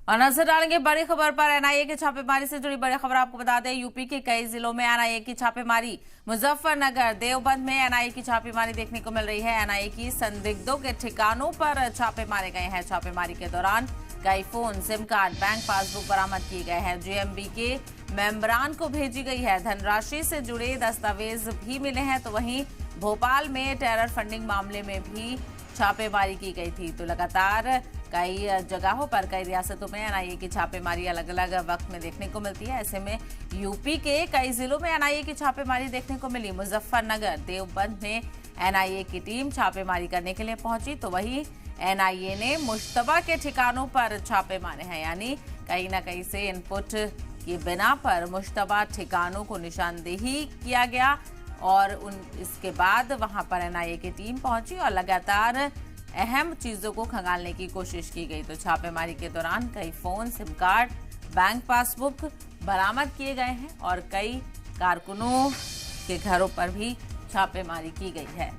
और नजर डालेंगे बड़ी खबर पर। एनआईए की छापेमारी से जुड़ी बड़ी खबर आपको बता दें, यूपी के कई जिलों में एनआईए की छापेमारी। मुजफ्फरनगर, देवबंद में एनआईए की छापेमारी देखने को मिल रही है। एनआईए की संदिग्धों के ठिकानों पर छापे मारे गए हैं। छापेमारी के दौरान कई phone, SIM card, bank passbook बरामद किए गए हैं। जेएमबी के मेंबरान को भेजी गई है। धनराशि से जुड़े दस्तावेज भी मिले हैं। तो वहीं भोपाल में टेरर फंडिंग मामले में भी छापेमारी की गई थी। तो लगातार कई जगहों पर, कई रियासतों में एनआईए की छापेमारी अलग अलग वक्त में देखने को मिलती है। ऐसे में यूपी के कई जिलों में एनआईए की छापेमारी देखने को मिली। मुजफ्फरनगर, देवबंद में एनआईए की टीम छापेमारी करने के लिए पहुंची। तो वहीं एनआईए ने मुश्तबा के ठिकानों पर छापे मारे हैं, यानी कहीं ना कहीं से इनपुट की बिना पर मुश्तबा ठिकानों को निशानदेही किया गया और इसके बाद वहां पर एनआईए की टीम पहुंची और लगातार अहम चीजों को खंगालने की कोशिश की गई। तो छापेमारी के दौरान कई phone, SIM card, bank passbook बरामद किए गए हैं और कई कारकुनों के घरों पर भी छापेमारी की गई है।